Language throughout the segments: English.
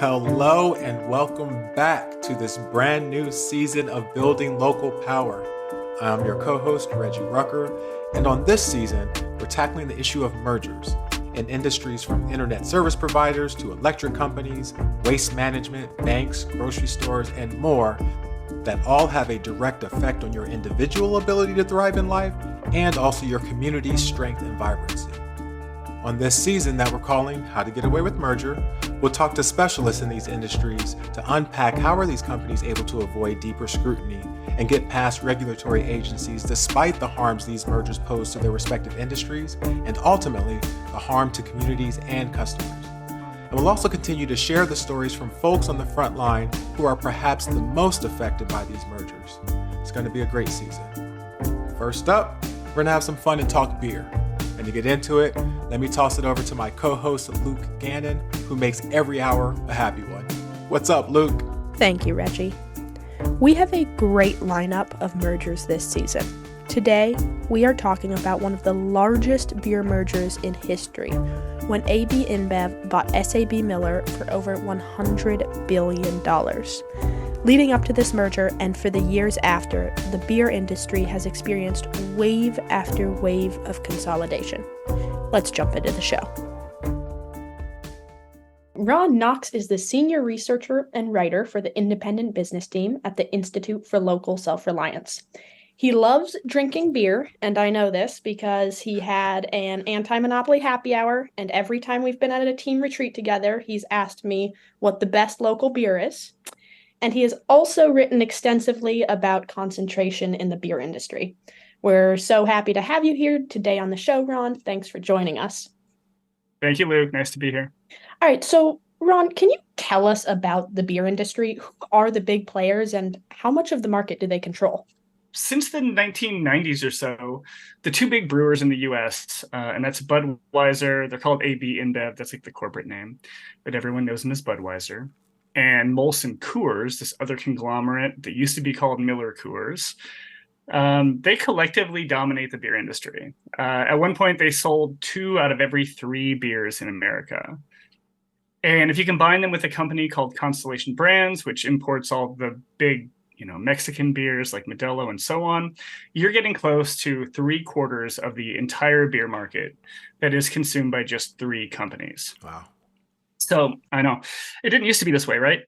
Hello and welcome back to this brand new season of Building Local Power. I'm your co-host, Reggie Rucker, and on this season, we're tackling the issue of mergers in industries from internet service providers to electric companies, waste management, banks, grocery stores, and more that all have a direct effect on your individual ability to thrive in life and also your community's strength and vibrancy. On this season that we're calling How to Get Away with Merger, we'll talk to specialists in these industries to unpack how are these companies able to avoid deeper scrutiny and get past regulatory agencies despite the harms these mergers pose to their respective industries and ultimately the harm to communities and customers. And we'll also continue to share the stories from folks on the front line who are perhaps the most affected by these mergers. It's going to be a great season. First up, we're going to have some fun and talk beer. And to get into it, let me toss it over to my co-host, Luke Gannon, who makes every hour a happy one. What's up, Luke? Thank you, Reggie. We have a great lineup of mergers this season. Today, we are talking about one of the largest beer mergers in history, when AB InBev bought SABMiller for over $100 billion. Leading up to this merger and for the years after, the beer industry has experienced wave after wave of consolidation. Let's jump into the show. Ron Knox is the senior researcher and writer for the independent business team at the Institute for Local Self-Reliance. He loves drinking beer, and I know this because he had an anti-monopoly happy hour, and every time we've been at a team retreat together, he's asked me what the best local beer is. And he has also written extensively about concentration in the beer industry. We're so happy to have you here today on the show, Ron. Thanks for joining us. Thank you, Luke. Nice to be here. All right, so Ron, can you tell us about the beer industry? Who are the big players and how much of the market do they control? Since the 1990s or so, the two big brewers in the U.S., and that's Budweiser, they're called AB InBev, that's like the corporate name, but everyone knows them as Budweiser, and Molson Coors, this other conglomerate that used to be called Miller Coors. They collectively dominate the beer industry. At one point, they sold 2 out of every 3 beers in America. And if you combine them with a company called Constellation Brands, which imports all the big, Mexican beers like Modelo and so on, you're getting close to 3/4 of the entire beer market that is consumed by just 3 companies. Wow. So I know it didn't used to be this way, right?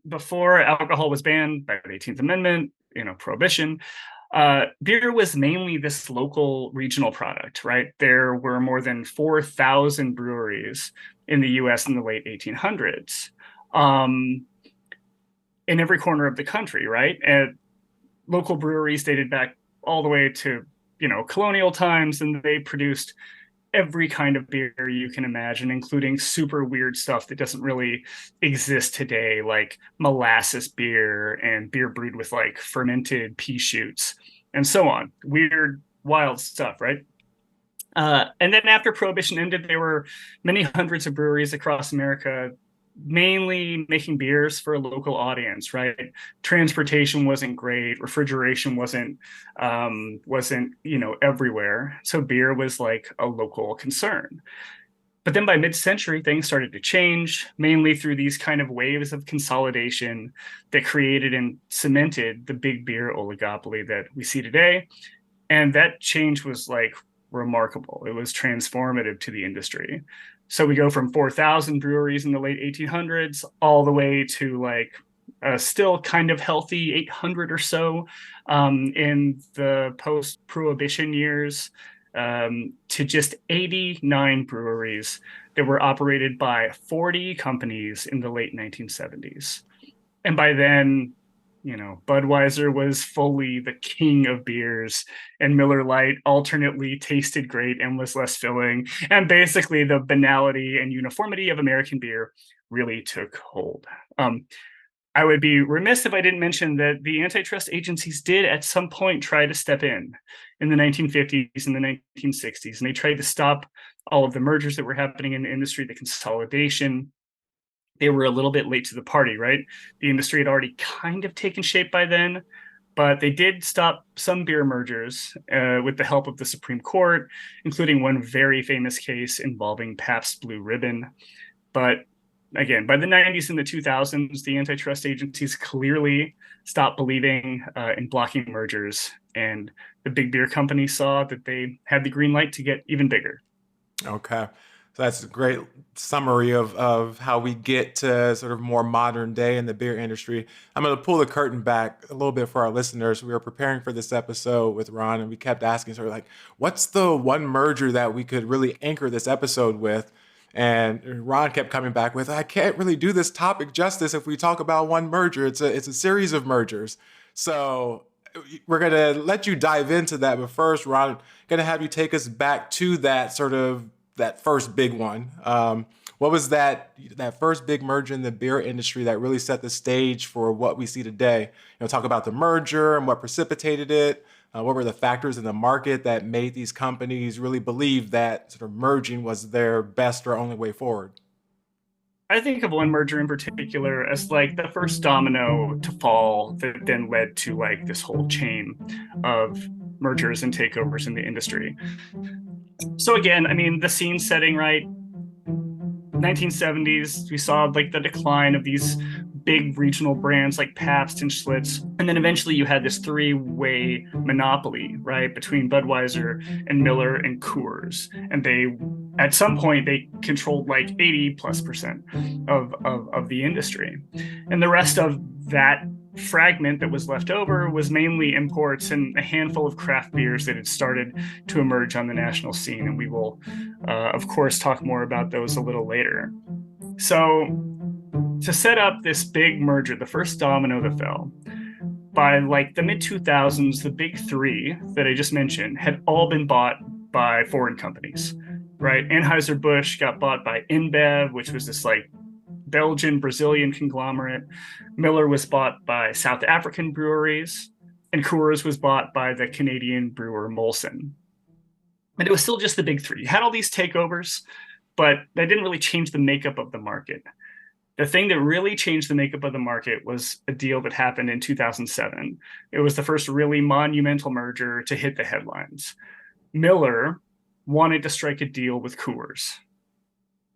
Before alcohol was banned by the 18th Amendment, Prohibition, beer was mainly this local regional product, right? There were more than 4,000 breweries in the US in the late 1800s, in every corner of the country, right? And local breweries dated back all the way to, colonial times, and they produced every kind of beer you can imagine, including super weird stuff that doesn't really exist today, like molasses beer and beer brewed with like fermented pea shoots and so on. Weird, wild stuff, right? And then after Prohibition ended, there were many hundreds of breweries across America, mainly making beers for a local audience, right? Transportation wasn't great, refrigeration wasn't everywhere, so beer was like a local concern. But then by mid-century, things started to change, mainly through these kind of waves of consolidation that created and cemented the big beer oligopoly that we see today. And that change was like remarkable. It was transformative to the industry. So we go from 4,000 breweries in the late 1800s all the way to like still kind of healthy 800 or so in the post-Prohibition years, to just 89 breweries that were operated by 40 companies in the late 1970s. And by then, Budweiser was fully the king of beers, and Miller Lite alternately tasted great and was less filling. And basically the banality and uniformity of American beer really took hold. I would be remiss if I didn't mention that the antitrust agencies did at some point try to step in the 1950s and the 1960s, and they tried to stop all of the mergers that were happening in the industry, the consolidation. They were a little bit late to the party, right? The industry had already kind of taken shape by then, but they did stop some beer mergers with the help of the Supreme Court, including one very famous case involving Pabst Blue Ribbon. But again, by the 90s and the 2000s, the antitrust agencies clearly stopped believing in blocking mergers, and the big beer companies saw that they had the green light to get even bigger. Okay. So that's a great summary of how we get to sort of more modern day in the beer industry. I'm going to pull the curtain back a little bit for our listeners. We were preparing for this episode with Ron, and we kept asking sort of like, what's the one merger that we could really anchor this episode with? And Ron kept coming back with, I can't really do this topic justice if we talk about one merger. It's a series of mergers. So we're going to let you dive into that. But first, Ron, going to have you take us back to that sort of that first big one. What was that first big merger in the beer industry that really set the stage for what we see today? Talk about the merger and what precipitated it. What were the factors in the market that made these companies really believe that sort of merging was their best or only way forward? I think of one merger in particular as like the first domino to fall that then led to like this whole chain of mergers and takeovers in the industry. So again, I mean, the scene setting, right? 1970s, we saw like the decline of these big regional brands like Pabst and Schlitz. And then eventually you had this three-way monopoly, right, between Budweiser and Miller and Coors. And they, at some point, they controlled like 80+% of the industry. And the rest of that fragment that was left over was mainly imports and a handful of craft beers that had started to emerge on the national scene. And we will, of course, talk more about those a little later. So to set up this big merger, the first domino that fell, by like the mid 2000s, the big three that I just mentioned had all been bought by foreign companies, right? Anheuser-Busch got bought by InBev, which was this like Belgian, Brazilian conglomerate. Miller was bought by South African breweries, and Coors was bought by the Canadian brewer Molson. And it was still just the big three. You had all these takeovers, but that didn't really change the makeup of the market. The thing that really changed the makeup of the market was a deal that happened in 2007. It was the first really monumental merger to hit the headlines. Miller wanted to strike a deal with Coors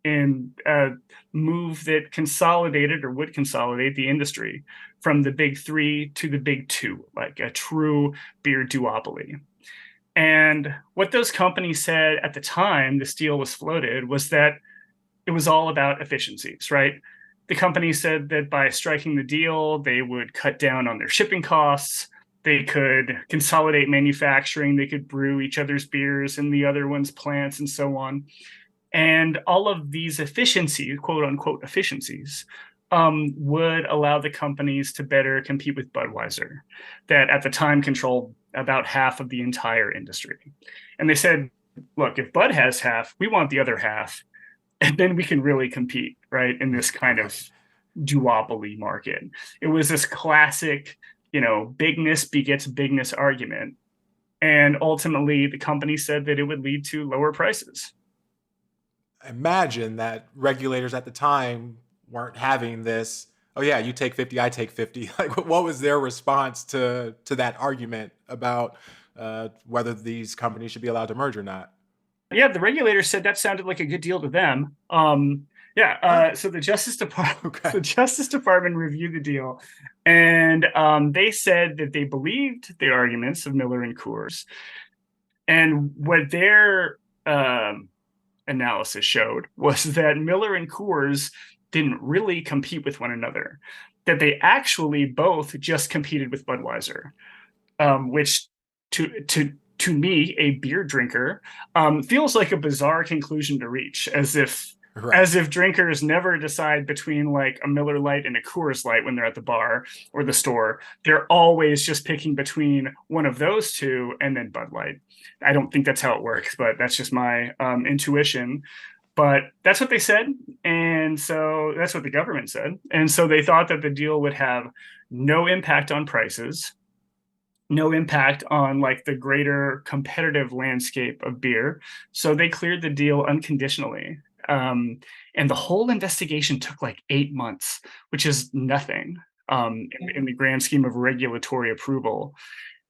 in a move that consolidated or would consolidate the industry from the big three to the big two, like a true beer duopoly. And what those companies said at the time this deal was floated was that it was all about efficiencies, right? The company said that by striking the deal, they would cut down on their shipping costs. They could consolidate manufacturing. They could brew each other's beers in the other one's plants and so on. And all of these efficiencies, quote unquote efficiencies, would allow the companies to better compete with Budweiser, that at the time controlled about half of the entire industry. And they said, look, if Bud has half, we want the other half. And then we can really compete, right, in this kind of duopoly market. It was this classic, bigness begets bigness argument. And ultimately, the company said that it would lead to lower prices. Imagine that regulators at the time weren't having this, oh yeah, you take 50, I take 50. Like, what was their response to that argument about whether these companies should be allowed to merge or not? Yeah, the regulators said that sounded like a good deal to them. So the Justice Department reviewed the deal, and they said that they believed the arguments of Miller and Coors, and what their analysis showed was that Miller and Coors didn't really compete with one another, that they actually both just competed with Budweiser, which to me, a beer drinker, feels like a bizarre conclusion to reach, as if drinkers never decide between like a Miller Lite and a Coors Light when they're at the bar or the store. They're always just picking between one of those two and then Bud Light. I don't think that's how it works, but that's just my intuition. But that's what they said. And so that's what the government said. And so they thought that the deal would have no impact on prices, no impact on like the greater competitive landscape of beer. So they cleared the deal unconditionally. And the whole investigation took like 8 months, which is nothing in the grand scheme of regulatory approval.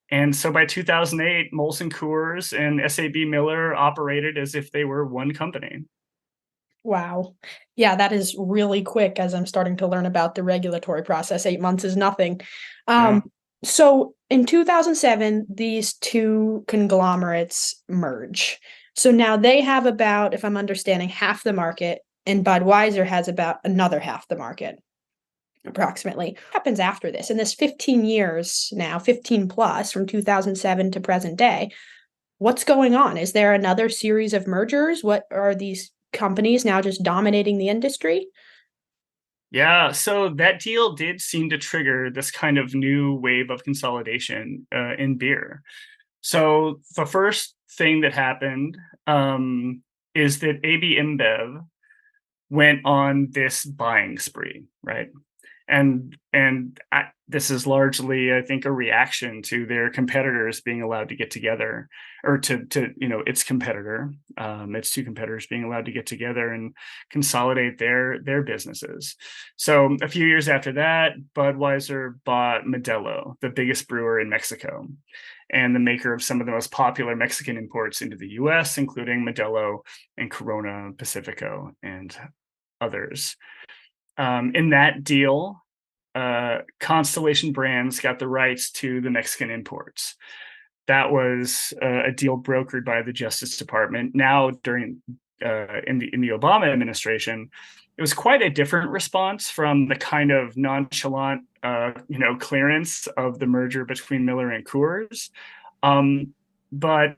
And so by 2008, Molson Coors and SABMiller operated as if they were one company. Wow. Yeah, that is really quick as I'm starting to learn about the regulatory process. 8 months is nothing. Yeah. So in 2007, these two conglomerates merge. So now they have about, if I'm understanding, half the market, and Budweiser has about another half the market, approximately. What happens after this? In this 15 years now, 15 plus from 2007 to present day, what's going on? Is there another series of mergers? What are these companies now just dominating the industry? Yeah, so that deal did seem to trigger this kind of new wave of consolidation in beer. So the first thing that happened is that AB InBev went on this buying spree, right? This is largely, I think, a reaction to their competitors being allowed to get together, or to its competitor, its two competitors being allowed to get together and consolidate their businesses. So a few years after that, Budweiser bought Modelo, the biggest brewer in Mexico, and the maker of some of the most popular Mexican imports into the U.S., including Modelo and Corona Pacifico and others. In that deal, Constellation Brands got the rights to the Mexican imports. That was a deal brokered by the Justice Department. Now, during in the Obama administration, it was quite a different response from the kind of nonchalant, clearance of the merger between Miller and Coors. But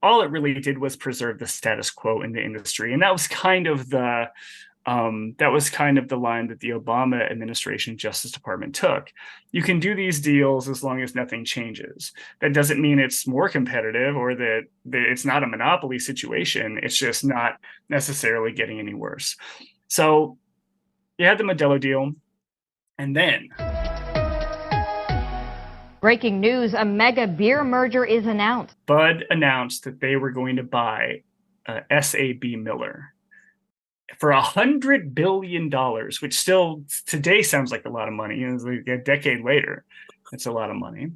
all it really did was preserve the status quo in the industry, and that was kind of the line that the Obama administration Justice Department took. You can do these deals as long as nothing changes. That doesn't mean it's more competitive or that it's not a monopoly situation. It's just not necessarily getting any worse. So you had the Modelo deal, and then breaking news, a mega beer merger is announced. Bud announced that they were going to buy SABMiller for $100 billion, which still today sounds like a lot of money. It's like a decade later, it's a lot of money.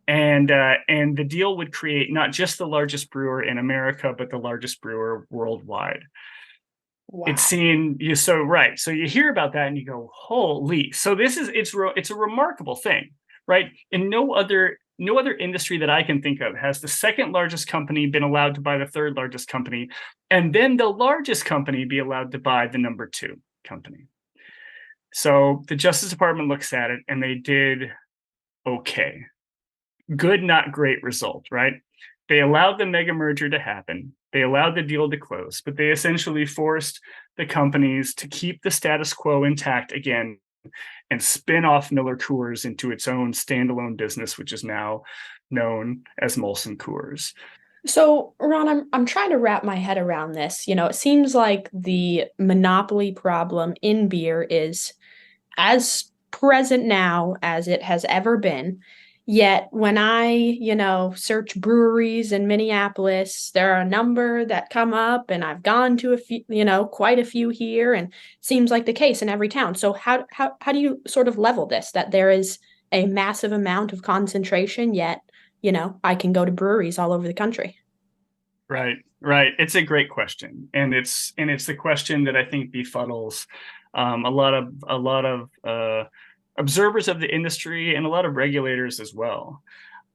And the deal would create not just the largest brewer in America, but the largest brewer worldwide. Wow. It's seen you so right. So you hear about that and you go, holy. So it's a remarkable thing, right? In no other industry that I can think of has the second largest company been allowed to buy the third largest company, and then the largest company be allowed to buy the number two company. So the Justice Department looks at it and they did okay. Good, not great result, right? They allowed the mega merger to happen. They allowed the deal to close, but they essentially forced the companies to keep the status quo intact again and spin off Miller Coors into its own standalone business, which is now known as Molson Coors. So, Ron, I'm trying to wrap my head around this. It seems like the monopoly problem in beer is as present now as it has ever been. Yet when I, search breweries in Minneapolis, there are a number that come up, and I've gone to a few, quite a few here, and it seems like the case in every town. So how do you sort of level this, that there is a massive amount of concentration, yet, I can go to breweries all over the country? Right. It's a great question, and it's the question that I think befuddles a lot of observers of the industry and a lot of regulators as well.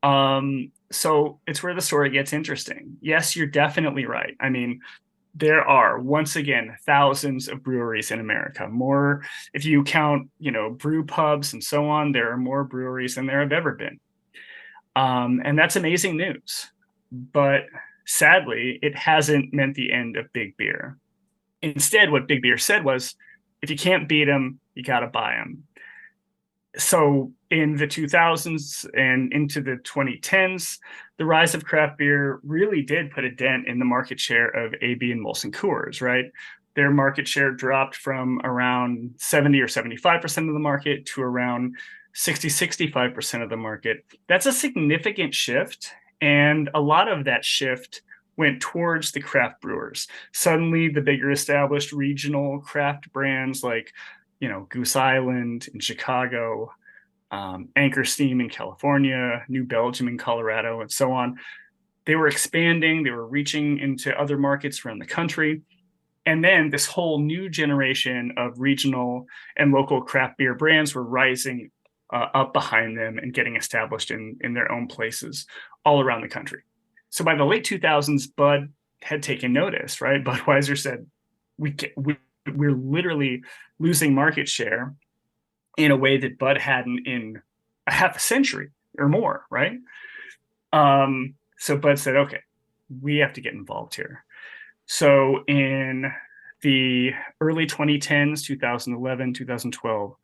So it's where the story gets interesting. Yes, you're definitely right. I mean, there are, once again, thousands of breweries in America. More, if you count, brew pubs and so on, there are more breweries than there have ever been. And that's amazing news. But sadly, it hasn't meant the end of big beer. Instead, what big beer said was, if you can't beat them, you got to buy them. So in the 2000s and into the 2010s, the rise of craft beer really did put a dent in the market share of AB and Molson Coors, right? Their market share dropped from around 70 or 75% of the market to around 60, 65% of the market. That's a significant shift. And a lot of that shift went towards the craft brewers. Suddenly, the bigger established regional craft brands like Goose Island in Chicago, Anchor Steam in California, New Belgium in Colorado, and so on. They were expanding. They were reaching into other markets around the country. And then this whole new generation of regional and local craft beer brands were rising up behind them and getting established in their own places all around the country. So by the late 2000s, Bud had taken notice, right? Budweiser said, we're literally losing market share in a way that Bud hadn't in a half a century or more, right? So Bud said, okay, we have to get involved here. So in the early 2010s, 2011, 2012,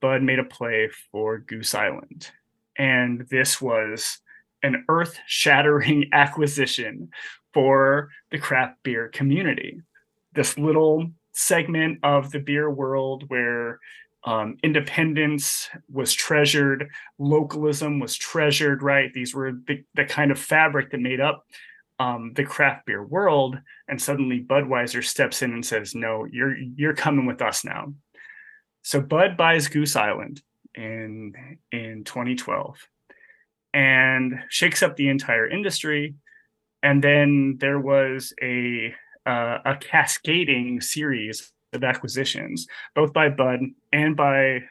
Bud made a play for Goose Island. And this was an earth-shattering acquisition for the craft beer community. This little segment of the beer world where independence was treasured, localism was treasured, right? These were the kind of fabric that made up the craft beer world. And suddenly Budweiser steps in and says, no, you're coming with us now. So Bud buys Goose Island in 2012 and shakes up the entire industry. And then there was a cascading series of acquisitions, both by Bud and by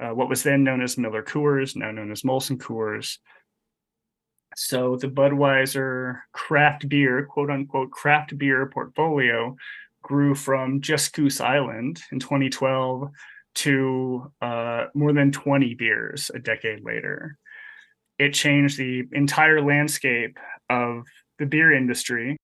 what was then known as Miller Coors, now known as Molson Coors. So the Budweiser craft beer, quote unquote, craft beer portfolio grew from just Goose Island in 2012 to more than 20 beers a decade later. It changed the entire landscape of the beer industry.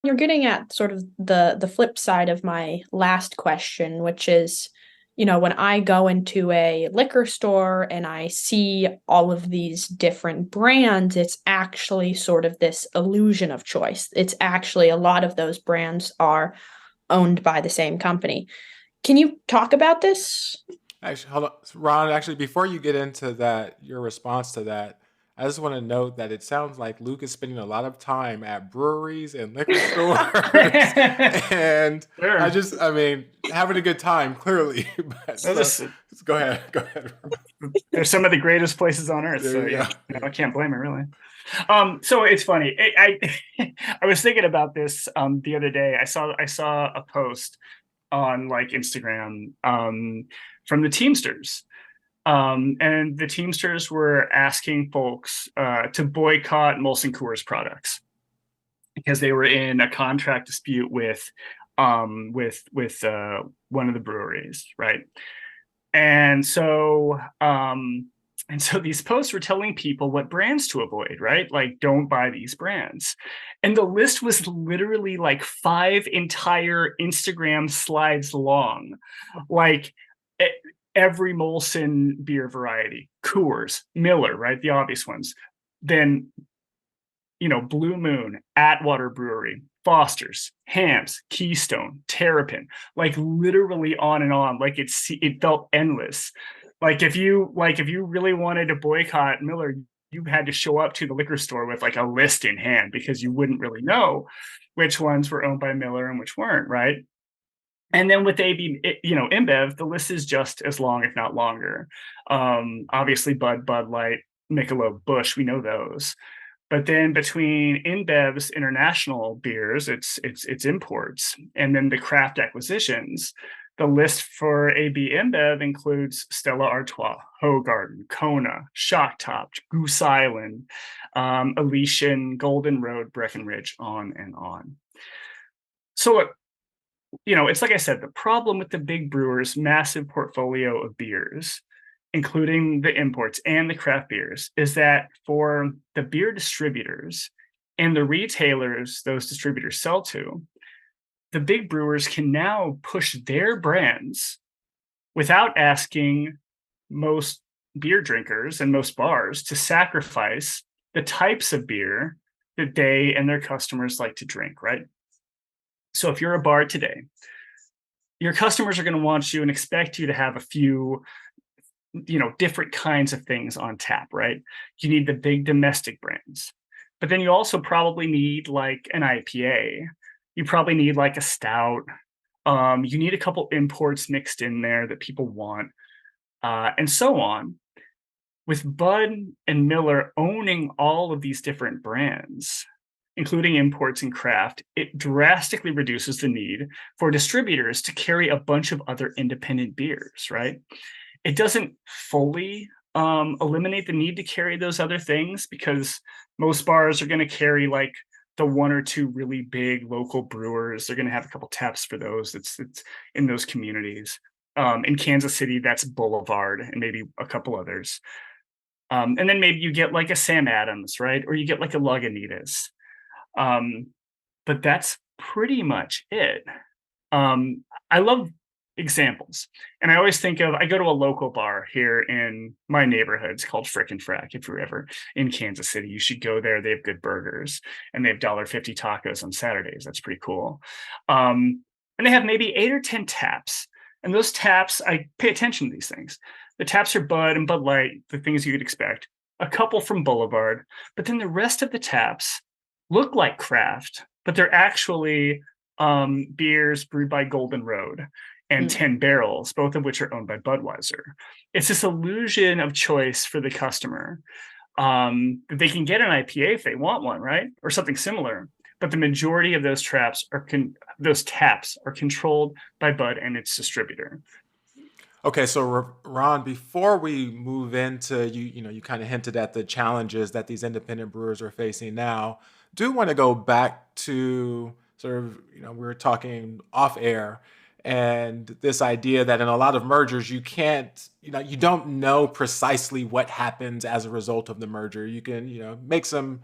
You're getting at sort of the flip side of my last question, which is, when I go into a liquor store and I see all of these different brands, it's actually sort of this illusion of choice. It's actually a lot of those brands are owned by the same company. Can you talk about this? Actually, hold on, Ron. Actually, before you get into that, your response to that, I just want to note that it sounds like Luke is spending a lot of time at breweries and liquor stores, and Sure. I mean, having a good time, clearly. But go ahead. They're some of the greatest places on earth, so I can't blame her, really. So it's funny. I was thinking about this the other day. I saw a post on like Instagram from the Teamsters. And the Teamsters were asking folks to boycott Molson Coors products because they were in a contract dispute with one of the breweries, right? And so these posts were telling people what brands to avoid, right? Like, don't buy these brands. And the list was literally like 5 entire Instagram slides long. Like, every Molson beer variety, Coors, Miller, right? The obvious ones. Then, Blue Moon, Atwater Brewery, Foster's, Hamm's, Keystone, Terrapin, like literally on and on. Like it felt endless. Like if you really wanted to boycott Miller, you had to show up to the liquor store with like a list in hand because you wouldn't really know which ones were owned by Miller and which weren't, right? And then with InBev, the list is just as long, if not longer. Obviously, Bud Light, Michelob, Busch, we know those. But then between InBev's international beers, it's imports, and then the craft acquisitions, the list for AB InBev includes Stella Artois, Hoegaarden, Kona, Shock Top, Goose Island, Elysian, Golden Road, Breckenridge, on and on. So it's like I said, the problem with the big brewers' massive portfolio of beers, including the imports and the craft beers, is that for the beer distributors and the retailers those distributors sell to, the big brewers can now push their brands without asking most beer drinkers and most bars to sacrifice the types of beer that they and their customers like to drink, right? So if you're a bar today, your customers are going to want you and expect you to have a few, different kinds of things on tap, right? You need the big domestic brands, but then you also probably need like an IPA. You probably need like a stout. You need a couple imports mixed in there that people want, and so on. With Bud and Miller owning all of these different brands, including imports and craft, it drastically reduces the need for distributors to carry a bunch of other independent beers, right? It doesn't fully eliminate the need to carry those other things, because most bars are going to carry like the one or two really big local brewers. They're going to have a couple taps for those. It's in those communities. In Kansas City, that's Boulevard and maybe a couple others. And then maybe you get like a Sam Adams, right? Or you get like a Lagunitas. But that's pretty much it. I love examples. And I always think of, I go to a local bar here in my neighborhood. It's called Frickin' Frack. If you're ever in Kansas City, you should go there. They have good burgers and they have $1.50 tacos on Saturdays. That's pretty cool. And they have maybe 8 or 10 taps. And those taps, I pay attention to these things. The taps are Bud and Bud Light, the things you'd expect. A couple from Boulevard. But then the rest of the taps look like craft, but they're actually beers brewed by Golden Road and 10 Barrels, both of which are owned by Budweiser. It's this illusion of choice for the customer. They can get an IPA if they want one, right? Or something similar. But the majority of those taps are controlled by Bud and its distributor. Okay, so Ron, before we move into you kind of hinted at the challenges that these independent brewers are facing now. Do want to go back to sort of we were talking off air, and this idea that in a lot of mergers you can't you don't know precisely what happens as a result of the merger. You can make some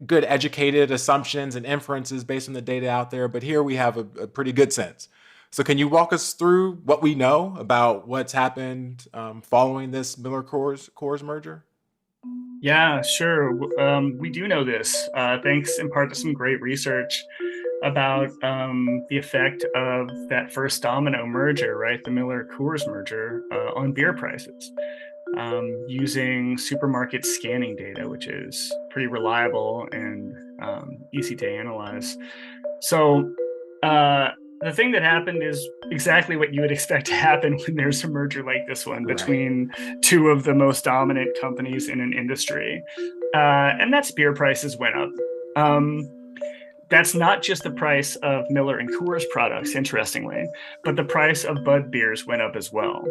good educated assumptions and inferences based on the data out there, but here we have a pretty good sense. So can you walk us through what we know about what's happened following this Miller-Coors merger? Yeah, sure. We do know this, thanks in part to some great research about the effect of that first domino merger, right? The Miller-Coors merger on beer prices, using supermarket scanning data, which is pretty reliable and easy to analyze. So the thing that happened is exactly what you would expect to happen when there's a merger like this one between two of the most dominant companies in an industry. And that's beer prices went up. That's not just the price of Miller and Coors products, interestingly, but the price of Bud beers went up as well.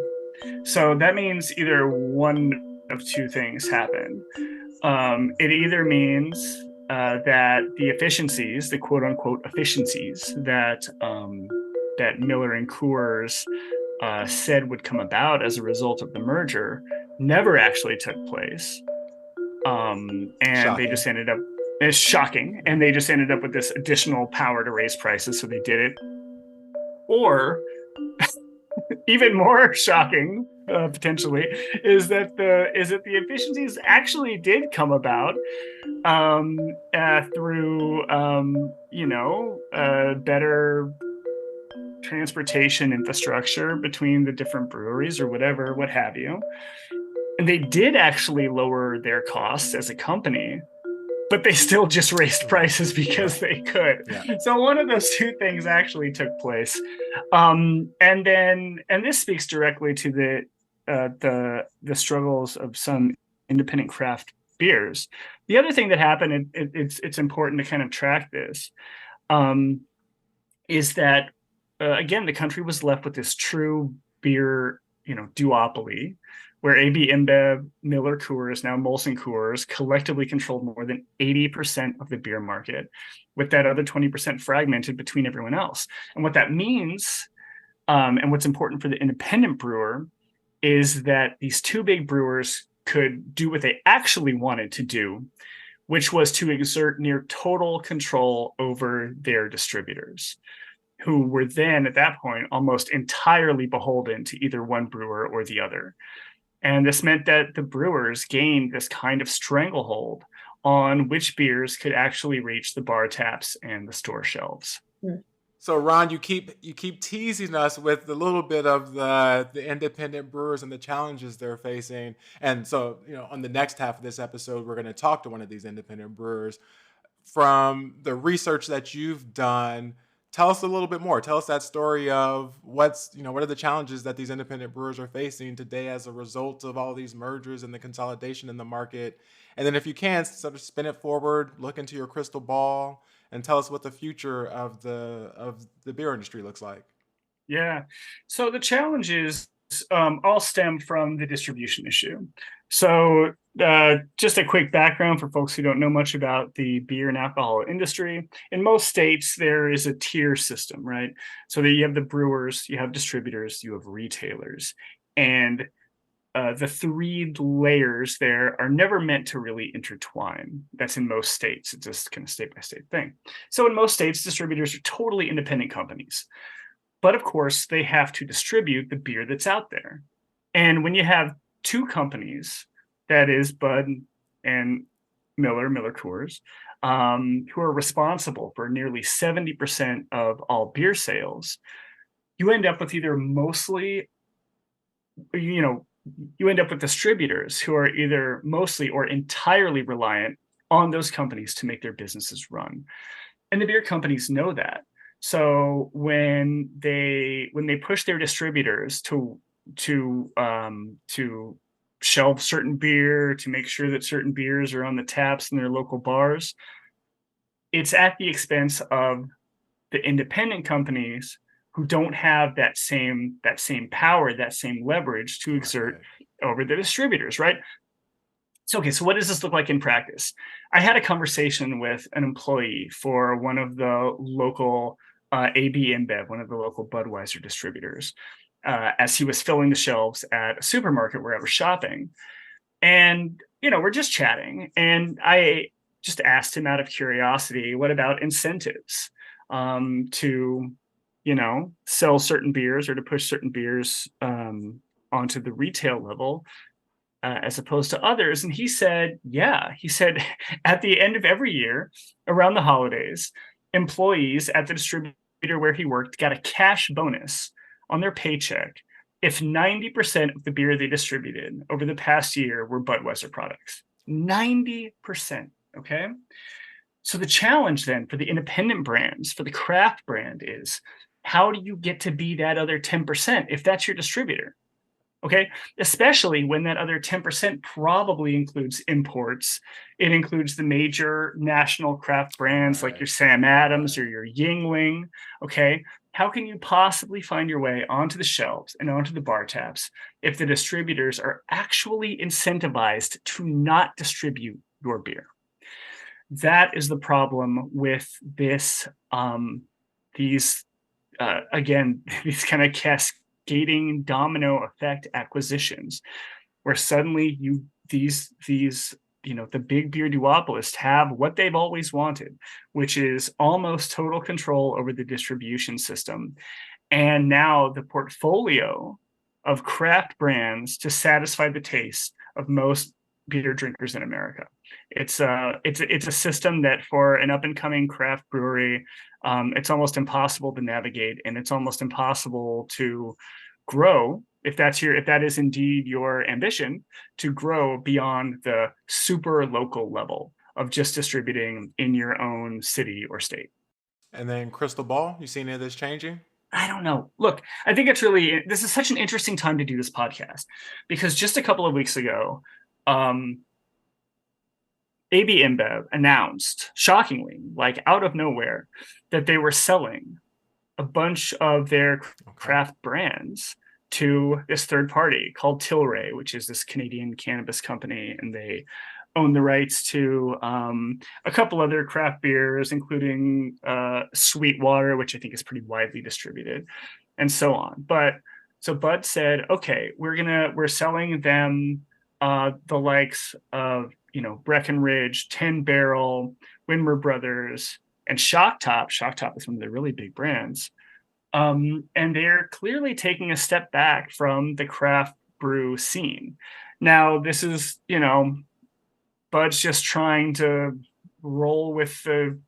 So that means either one of two things happen. It either means that the efficiencies, the quote unquote efficiencies that Miller and Coors said would come about as a result of the merger never actually took place. And shocking. They just ended up, it's shocking. And they just ended up with this additional power to raise prices. So they did it. Or even more shocking, potentially, is that the efficiencies actually did come about through better transportation infrastructure between the different breweries or whatever, what have you. And they did actually lower their costs as a company, but they still just raised prices because they could. Yeah. So one of those two things actually took place. And this speaks directly to the struggles of some independent craft beers. The other thing that happened, it's important to kind of track this, is that again, the country was left with this true beer, duopoly, where AB InBev, Miller Coors, now Molson Coors, collectively controlled more than 80% of the beer market, with that other 20% fragmented between everyone else. And what that means, and what's important for the independent brewer, is that these two big brewers could do what they actually wanted to do, which was to exert near total control over their distributors, who were then, at that point, almost entirely beholden to either one brewer or the other. And this meant that the brewers gained this kind of stranglehold on which beers could actually reach the bar taps and the store shelves. So, Ron, you keep teasing us with a little bit of the independent brewers and the challenges they're facing. And so, on the next half of this episode, we're going to talk to one of these independent brewers. From the research that you've done, Tell us a little bit more. Tell us that story of what are the challenges that these independent brewers are facing today as a result of all these mergers and the consolidation in the market. And then if you can, sort of spin it forward, look into your crystal ball, and tell us what the future of the beer industry looks like. Yeah. So the challenges all stem from the distribution issue. So just a quick background for folks who don't know much about the beer and alcohol industry. In most states, there is a tier system, right? So that you have the brewers, you have distributors, you have retailers. And the three layers there are never meant to really intertwine. That's in most states. It's just kind of state by state thing. So in most states, distributors are totally independent companies. But of course, they have to distribute the beer that's out there. And when you have two companies, that is Bud and Miller Coors, who are responsible for nearly 70% of all beer sales, you end up with either mostly, you end up with distributors who are either mostly or entirely reliant on those companies to make their businesses run. And the beer companies know that. So when they push their distributors to shelve certain beer, to make sure that certain beers are on the taps in their local bars, it's at the expense of the independent companies who don't have that same power, that same leverage to exert over the distributors, right? So, okay, so what does this look like in practice? I had a conversation with an employee for one of the local AB InBev, one of the local Budweiser distributors, as he was filling the shelves at a supermarket where I was shopping. And, we're just chatting. And I just asked him out of curiosity, what about incentives to, sell certain beers or to push certain beers onto the retail level as opposed to others? And he said, at the end of every year around the holidays, employees at the distributor where he worked got a cash bonus on their paycheck if 90% of the beer they distributed over the past year were Budweiser products. 90%, okay? So the challenge then for the independent brands, for the craft brand, is how do you get to be that other 10% if that's your distributor? Okay, especially when that other 10% probably includes imports. It includes the major national craft brands like your Sam Adams or your Yingling. Okay, how can you possibly find your way onto the shelves and onto the bar taps if the distributors are actually incentivized to not distribute your beer? That is the problem with this. These kind of cascading domino effect acquisitions, where suddenly the big beer duopolists have what they've always wanted, which is almost total control over the distribution system, and now the portfolio of craft brands to satisfy the taste of most beer drinkers in America. It's a system that for an up and coming craft brewery, it's almost impossible to navigate, and it's almost impossible to grow if that is indeed your ambition, to grow beyond the super local level of just distributing in your own city or state. And then crystal ball, you see any of this changing? I don't know. Look, I think this is such an interesting time to do this podcast, because just a couple of weeks ago, AB InBev announced, shockingly, like out of nowhere, that they were selling a bunch of their craft brands to this third party called Tilray, which is this Canadian cannabis company, and they own the rights to a couple other craft beers, including Sweetwater, which I think is pretty widely distributed, and so on. But so Bud said, okay, we're selling them the likes of Breckenridge, 10 Barrel, Winmer Brothers, and Shock Top. Shock Top is one of the really big brands. And they're clearly taking a step back from the craft brew scene. Now, this is, Bud's just trying to roll with the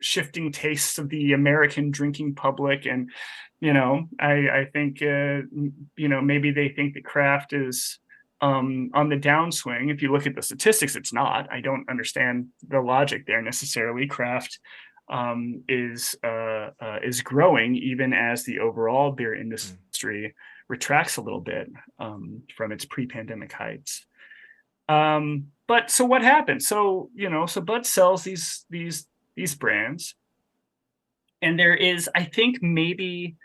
shifting tastes of the American drinking public. And, I think, maybe they think that craft is on the downswing. If you look at the statistics, it's not. I don't understand the logic there necessarily. Craft is is growing even as the overall beer industry retracts a little bit from its pre-pandemic heights. But so what happened? So so Bud sells these brands, and there is, I think, maybe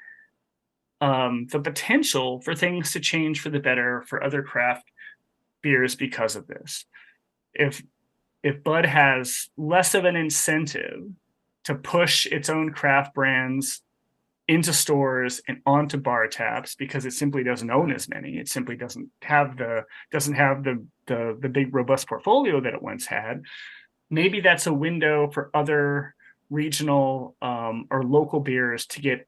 the potential for things to change for the better for other craft beers because of this. If Bud has less of an incentive to push its own craft brands into stores and onto bar taps because it simply doesn't own as many, it simply doesn't have the big robust portfolio that it once had, maybe that's a window for other regional or local beers to get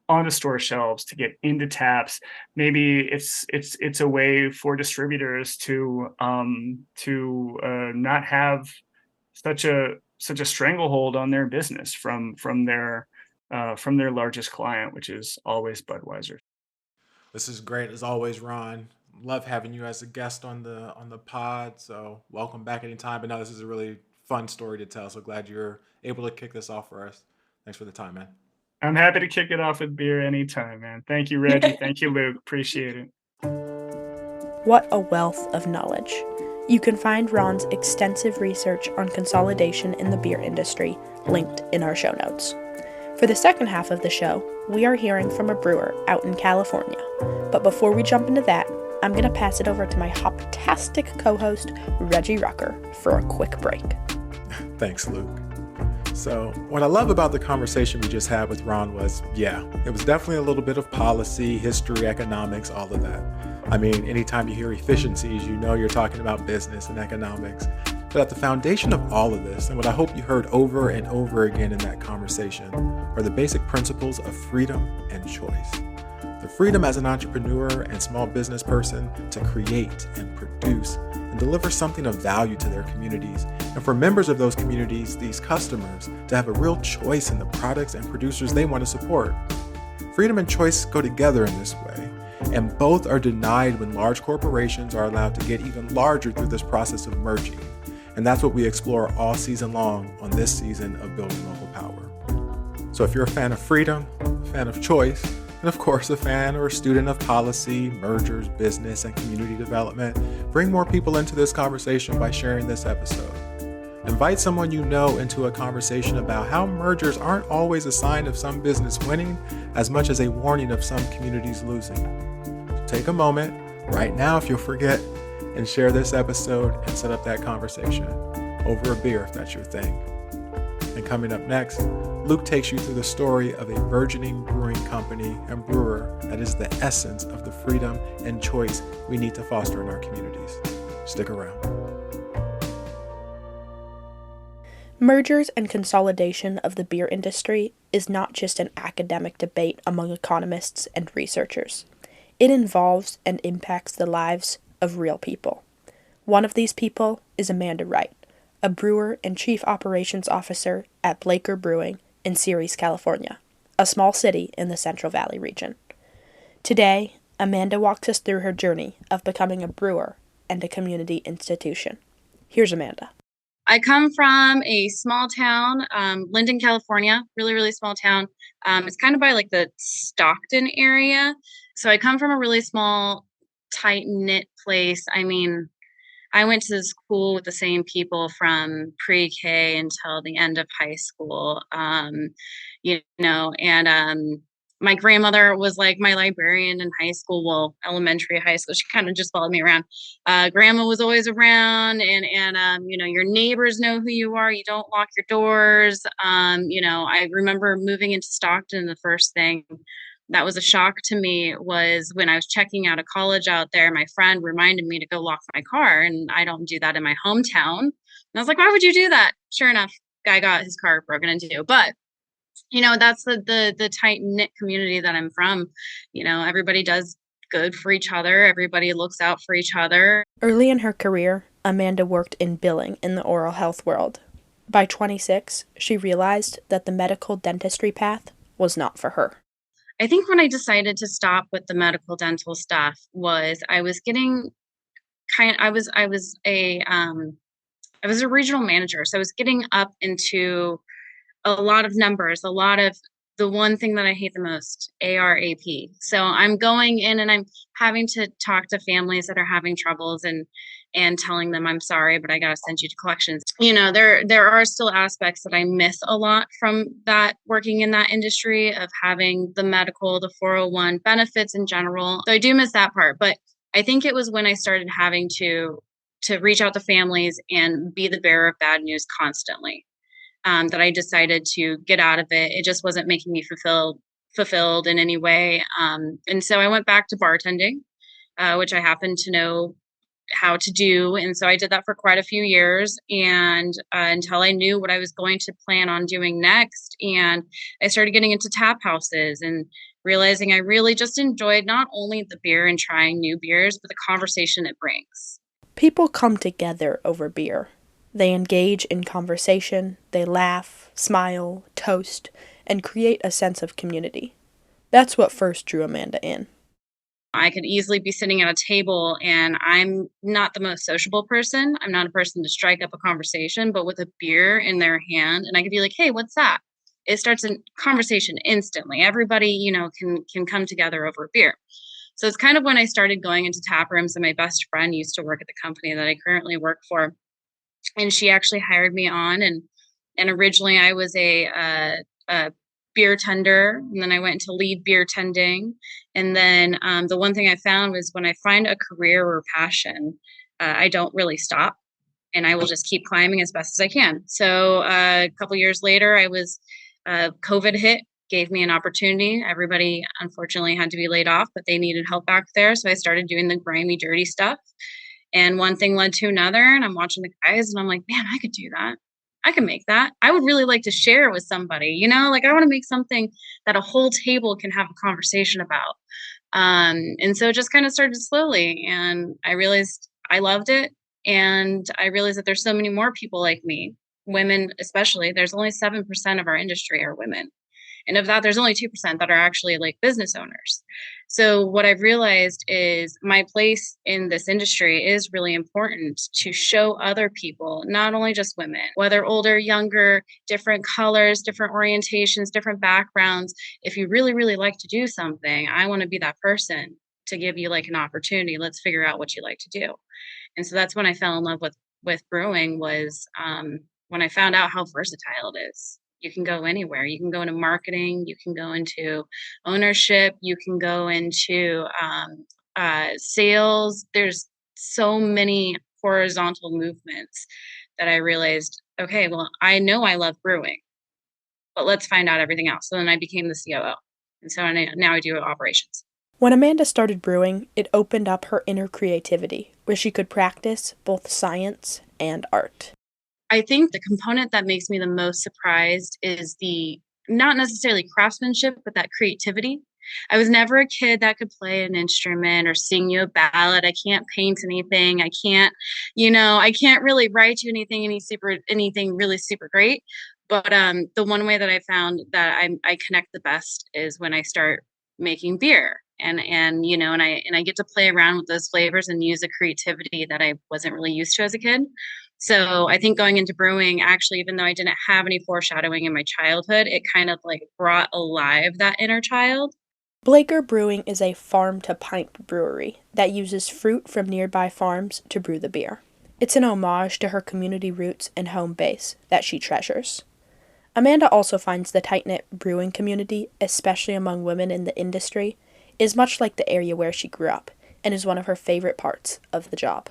onto store shelves, to get into taps. Maybe it's a way for distributors to not have such a stranglehold on their business from their largest client, which is always Budweiser. This is great as always, Ron. Love having you as a guest on the pod. So welcome back anytime. But no, this is a really fun story to tell. So glad you're able to kick this off for us. Thanks for the time, man. I'm happy to kick it off with beer anytime, man. Thank you, Reggie. Thank you, Luke. Appreciate it. What a wealth of knowledge. You can find Ron's extensive research on consolidation in the beer industry linked in our show notes. For the second half of the show, we are hearing from a brewer out in California. But before we jump into that, I'm going to pass it over to my hoptastic co-host, Reggie Rucker, for a quick break. Thanks, Luke. So what I love about the conversation we just had with Ron was, it was definitely a little bit of policy, history, economics, all of that. I mean, anytime you hear efficiencies, you're talking about business and economics. But at the foundation of all of this, and what I hope you heard over and over again in that conversation, are the basic principles of freedom and choice. The freedom as an entrepreneur and small business person to create and produce and deliver something of value to their communities, and for members of those communities, these customers, to have a real choice in the products and producers they want to support. Freedom and choice go together in this way, and both are denied when large corporations are allowed to get even larger through this process of merging. And that's what we explore all season long on this season of Building Local Power. So if you're a fan of freedom, a fan of choice, and of course a fan or a student of policy, mergers, business, and community development, bring more people into this conversation by sharing this episode. Invite someone you know into a conversation about how mergers aren't always a sign of some business winning as much as a warning of some communities losing. So take a moment right now, if you'll forget, and share this episode and set up that conversation over a beer if that's your thing. And coming up next, Luke takes you through the story of a burgeoning brewing company and brewer that is the essence of the freedom and choice we need to foster in our communities. Stick around. Mergers and consolidation of the beer industry is not just an academic debate among economists and researchers. It involves and impacts the lives of real people. One of these people is Amanda Wright, a brewer and chief operations officer at Blaker Brewing in Ceres, California, a small city in the Central Valley region. Today, Amanda walks us through her journey of becoming a brewer and a community institution. Here's Amanda. I come from a small town, Linden, California, really, really small town. It's kind of by like the Stockton area. So I come from a really small, tight-knit place. I mean, I went to school with the same people from pre-K until the end of high school, and my grandmother was like my librarian in high school, elementary, high school. She kind of just followed me around. Grandma was always around, and your neighbors know who you are. You don't lock your doors. I remember moving into Stockton. The first thing that was a shock to me was when I was checking out of college out there, my friend reminded me to go lock my car, and I don't do that in my hometown. And I was like, why would you do that? Sure enough, guy got his car broken into. But that's the tight-knit community that I'm from. Everybody does good for each other. Everybody looks out for each other. Early in her career, Amanda worked in billing in the oral health world. By 26, she realized that the medical dentistry path was not for her. I think when I decided to stop with the medical dental stuff was I was a regional manager. So I was getting up into a lot of numbers, a lot of the one thing that I hate the most, ARAP. So I'm going in and I'm having to talk to families that are having troubles and telling them I'm sorry, but I got to send you to collections. There are still aspects that I miss a lot from that, working in that industry, of having the medical, the 401 benefits in general. So I do miss that part, but I think it was when I started having to reach out to families and be the bearer of bad news constantly, that I decided to get out of it. It just wasn't making me fulfilled in any way. And so I went back to bartending, which I happen to know how to do. And so I did that for quite a few years, and until I knew what I was going to plan on doing next. And I started getting into tap houses and realizing I really just enjoyed not only the beer and trying new beers, but the conversation it brings. People come together over beer. They engage in conversation, they laugh, smile, toast, and create a sense of community. That's what first drew Amanda in. I could easily be sitting at a table, and I'm not the most sociable person. I'm not a person to strike up a conversation, but with a beer in their hand, and I could be like, hey, what's that? It starts a conversation instantly. Everybody, can come together over a beer. So it's kind of when I started going into tap rooms, and my best friend used to work at the company that I currently work for. And she actually hired me on, and originally I was a beer tender, and then I went into lead beer tending. And then the one thing I found was, when I find a career or passion, I don't really stop, and I will just keep climbing as best as I can. So a couple years later, COVID hit, gave me an opportunity. Everybody unfortunately had to be laid off, but they needed help back there. So I started doing the grimy, dirty stuff. And one thing led to another, and I'm watching the guys and I'm like, man, I could do that. I can make that. I would really like to share it with somebody, I want to make something that a whole table can have a conversation about. And so it just kind of started slowly, and I realized I loved it. And I realized that there's so many more people like me, women especially. There's only 7% of our industry are women. And of that, there's only 2% that are actually like business owners. So what I've realized is my place in this industry is really important to show other people, not only just women, whether older, younger, different colors, different orientations, different backgrounds. If you really, really like to do something, I want to be that person to give you like an opportunity. Let's figure out what you like to do. And so that's when I fell in love with brewing, was when I found out how versatile it is. You can go anywhere. You can go into marketing. You can go into ownership. You can go into sales. There's so many horizontal movements that I realized, okay, well, I know I love brewing, but let's find out everything else. So then I became the COO. And so now I do operations. When Amanda started brewing, it opened up her inner creativity, where she could practice both science and art. I think the component that makes me the most surprised is the, not necessarily craftsmanship, but that creativity. I was never a kid that could play an instrument or sing you a ballad. I can't paint anything. I can't really write you anything really super great. But the one way that I found that I connect the best is when I start making beer. And I get to play around with those flavors and use a creativity that I wasn't really used to as a kid. So I think going into brewing, actually, even though I didn't have any foreshadowing in my childhood, it kind of like brought alive that inner child. Blaker Brewing is a farm-to-pint brewery that uses fruit from nearby farms to brew the beer. It's an homage to her community roots and home base that she treasures. Amanda also finds the tight-knit brewing community, especially among women in the industry, is much like the area where she grew up, and is one of her favorite parts of the job.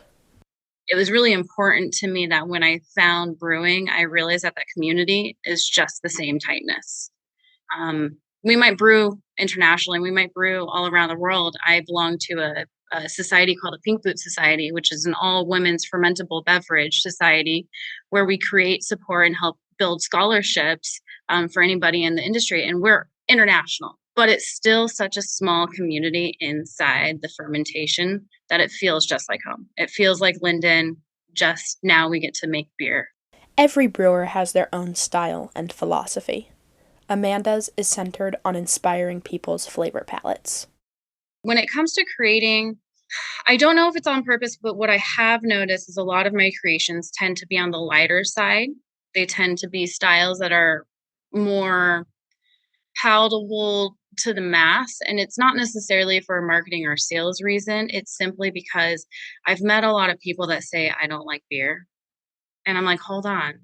It was really important to me that when I found brewing, I realized that community is just the same tightness. We might brew internationally, we might brew all around the world. I belong to a society called the Pink Boot Society, which is an all women's fermentable beverage society, where we create, support, and help build scholarships for anybody in the industry. And we're international, but it's still such a small community inside the fermentation that it feels just like home. It feels like Linden, just now we get to make beer. Every brewer has their own style and philosophy. Amanda's is centered on inspiring people's flavor palettes. When it comes to creating, I don't know if it's on purpose, but what I have noticed is a lot of my creations tend to be on the lighter side. They tend to be styles that are more palatable to the mass. And it's not necessarily for a marketing or sales reason. It's simply because I've met a lot of people that say, I don't like beer. And I'm like, hold on.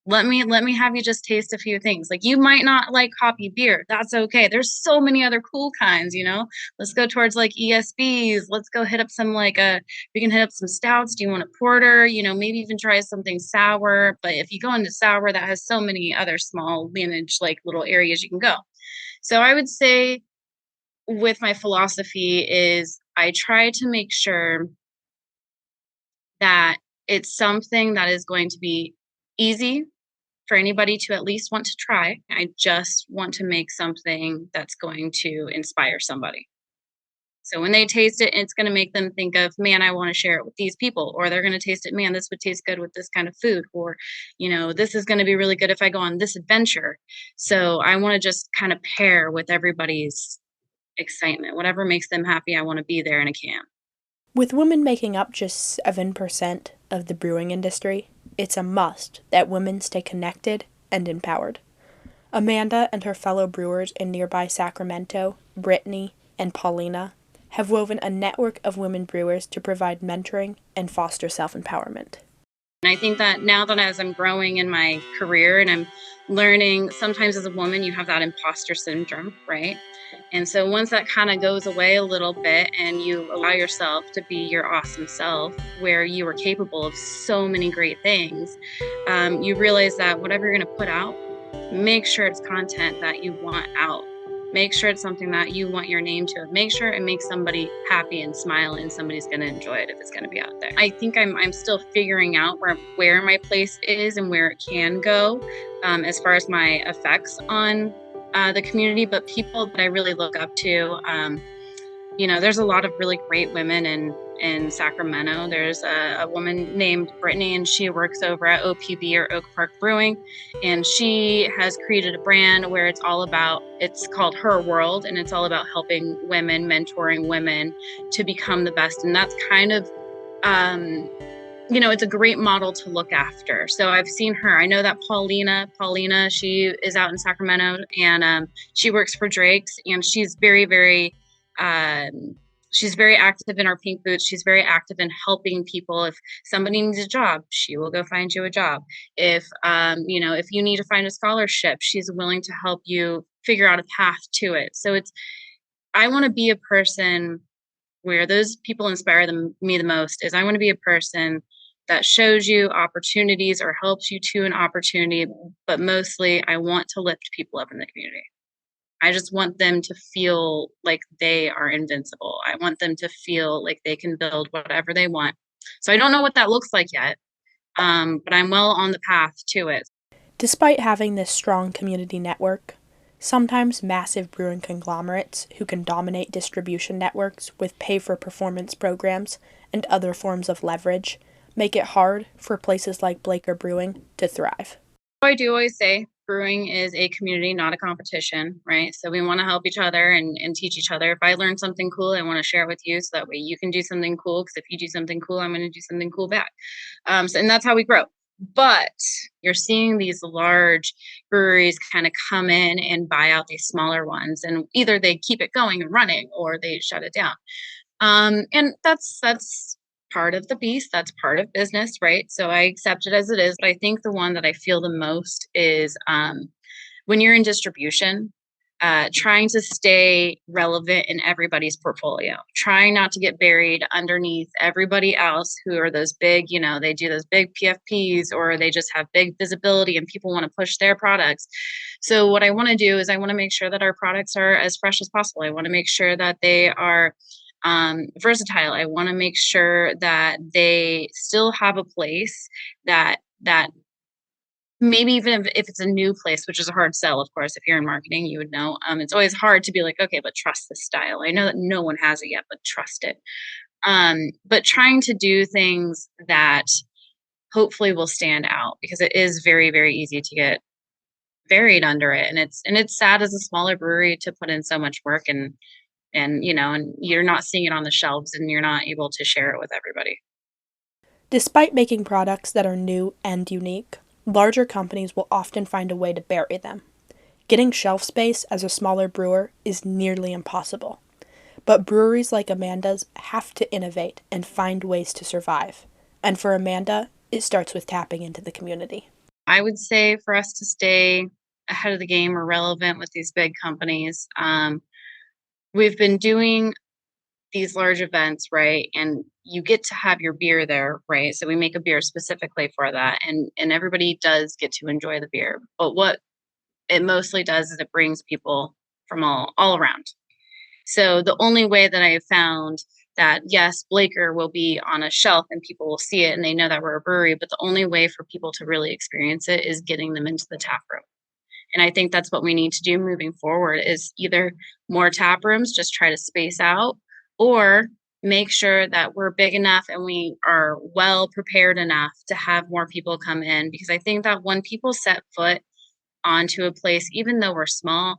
Let me have you just taste a few things. Like, you might not like hoppy beer. That's okay. There's so many other cool kinds, you know. Let's go towards like ESBs. Let's go hit up some we can hit up some stouts. Do you want a porter? You know, maybe even try something sour. But if you go into sour, that has so many other small lineage, like little areas you can go. So I would say with my philosophy is I try to make sure that it's something that is going to be easy for anybody to at least want to try. I just want to make something that's going to inspire somebody. So when they taste it, it's going to make them think of, man, I want to share it with these people. Or they're going to taste it, man, this would taste good with this kind of food. Or, you know, this is going to be really good if I go on this adventure. So I want to just kind of pair with everybody's excitement. Whatever makes them happy, I want to be there in a can. With women making up just 7% of the brewing industry, it's a must that women stay connected and empowered. Amanda and her fellow brewers in nearby Sacramento, Brittany, and Paulina have woven a network of women brewers to provide mentoring and foster self-empowerment. And I think that now that as I'm growing in my career and I'm learning, sometimes as a woman, you have that imposter syndrome, right? And so once that kind of goes away a little bit and you allow yourself to be your awesome self, where you are capable of so many great things, you realize that whatever you're going to put out, make sure it's content that you want out. Make sure it's something that you want your name to. Make sure it makes somebody happy and smile, and somebody's going to enjoy it if it's going to be out there. I think I'm still figuring out where my place is and where it can go as far as my effects on the community. But people that I really look up to, you know, there's a lot of really great women in Sacramento. There's a woman named Brittany, and she works over at OPB, or Oak Park Brewing, and she has created a brand where it's called Her World, and it's all about helping women, mentoring women to become the best. And that's kind of, you know, it's a great model to look after. So I've seen her. I know that Paulina, she is out in Sacramento, and she works for Drake's, and she's very, very she's very active in our Pink Boots. She's very active in helping people. If somebody needs a job, she will go find you a job. If, you know, if you need to find a scholarship, she's willing to help you figure out a path to it. So I want to be a person where those people inspire me the most. Is I want to be a person that shows you opportunities or helps you to an opportunity, but mostly I want to lift people up in the community. I just want them to feel like they are invincible. I want them to feel like they can build whatever they want. So I don't know what that looks like yet, but I'm well on the path to it. Despite having this strong community network, sometimes massive brewing conglomerates who can dominate distribution networks with pay-for-performance programs and other forms of leverage make it hard for places like Blaker Brewing to thrive. I do always say brewing is a community, not a competition, right? So we want to help each other and teach each other. If I learn something cool, I want to share it with you so that way you can do something cool, because if you do something cool, I'm going to do something cool back. And that's how we grow. But you're seeing these large breweries kind of come in and buy out these smaller ones, and either they keep it going and running or they shut it down. And that's part of the beast. That's part of business, right? So I accept it as it is. But I think the one that I feel the most is when you're in distribution, trying to stay relevant in everybody's portfolio, trying not to get buried underneath everybody else who are those big, you know, they do those big PFPs, or they just have big visibility and people want to push their products. So what I want to do is I want to make sure that our products are as fresh as possible. I want to make sure that they are versatile. I want to make sure that they still have a place that maybe even if it's a new place, which is a hard sell, of course, if you're in marketing, you would know. It's always hard to be like, okay, but trust the style. I know that no one has it yet, but trust it. But trying to do things that hopefully will stand out, because it is very, very easy to get buried under it. And it's sad as a smaller brewery to put in so much work and you know, and you're not seeing it on the shelves and you're not able to share it with everybody. Despite making products that are new and unique, larger companies will often find a way to bury them. Getting shelf space as a smaller brewer is nearly impossible. But breweries like Amanda's have to innovate and find ways to survive. And for Amanda, it starts with tapping into the community. I would say for us to stay ahead of the game or relevant with these big companies, we've been doing these large events, right? And you get to have your beer there, right? So we make a beer specifically for that, and everybody does get to enjoy the beer. But what it mostly does is it brings people from all around. So the only way that I have found that, yes, Blaker will be on a shelf and people will see it and they know that we're a brewery, but the only way for people to really experience it is getting them into the tap room. And I think that's what we need to do moving forward is either more tap rooms, just try to space out, or make sure that we're big enough and we are well prepared enough to have more people come in. Because I think that when people set foot onto a place, even though we're small,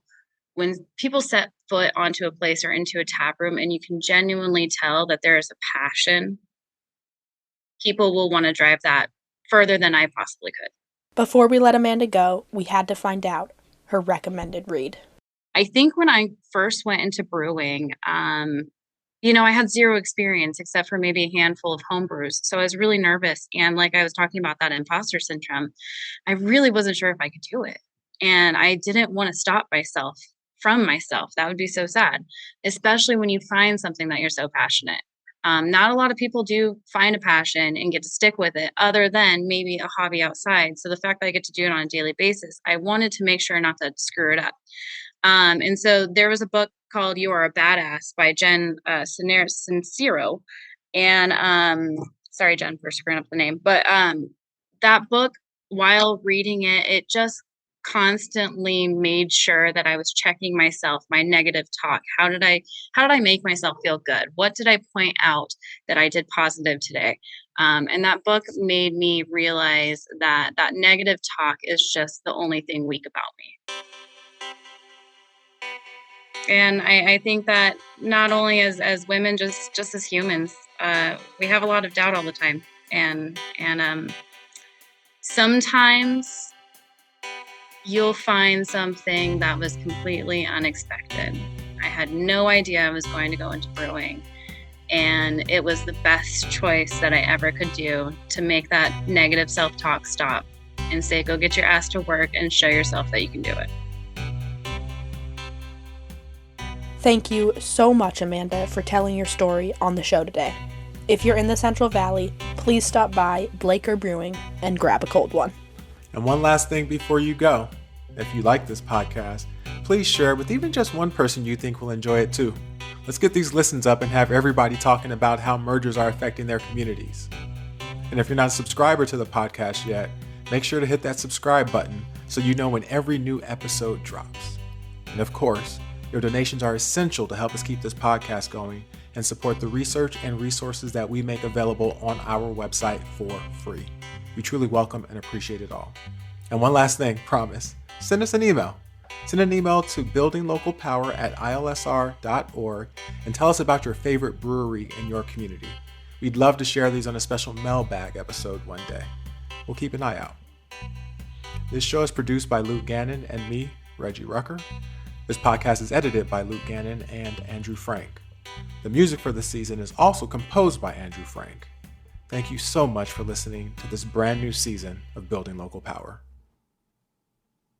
when people set foot onto a place or into a tap room and you can genuinely tell that there is a passion, people will want to drive that further than I possibly could. Before we let Amanda go, we had to find out her recommended read. I think when I first went into brewing, I had zero experience except for maybe a handful of home brews. So I was really nervous. And like I was talking about that imposter syndrome, I really wasn't sure if I could do it. And I didn't want to stop myself from myself. That would be so sad, especially when you find something that you're so passionate. Not a lot of people do find a passion and get to stick with it other than maybe a hobby outside. So the fact that I get to do it on a daily basis, I wanted to make sure not to screw it up. And so there was a book called You Are a Badass by Jen Sincero. And sorry, Jen, for screwing up the name. But that book, while reading it, it just constantly made sure that I was checking myself, my negative talk. How did I make myself feel good? What did I point out that I did positive today? And that book made me realize that that negative talk is just the only thing weak about me. And I think that not only as women, just as humans, we have a lot of doubt all the time. And sometimes you'll find something that was completely unexpected. I had no idea I was going to go into brewing. And it was the best choice that I ever could do to make that negative self-talk stop and say, go get your ass to work and show yourself that you can do it. Thank you so much, Amanda, for telling your story on the show today. If you're in the Central Valley, please stop by Blaker Brewing and grab a cold one. And one last thing before you go. If you like this podcast, please share it with even just one person you think will enjoy it too. Let's get these listens up and have everybody talking about how mergers are affecting their communities. And if you're not a subscriber to the podcast yet, make sure to hit that subscribe button so you know when every new episode drops. And of course, your donations are essential to help us keep this podcast going and support the research and resources that we make available on our website for free. We truly welcome and appreciate it all. And one last thing, promise, send us an email. Send an email to buildinglocalpower@ilsr.org and tell us about your favorite brewery in your community. We'd love to share these on a special mailbag episode one day. We'll keep an eye out. This show is produced by Luke Gannon and me, Reggie Rucker. This podcast is edited by Luke Gannon and Andrew Frank. The music for this season is also composed by Andrew Frank. Thank you so much for listening to this brand new season of Building Local Power.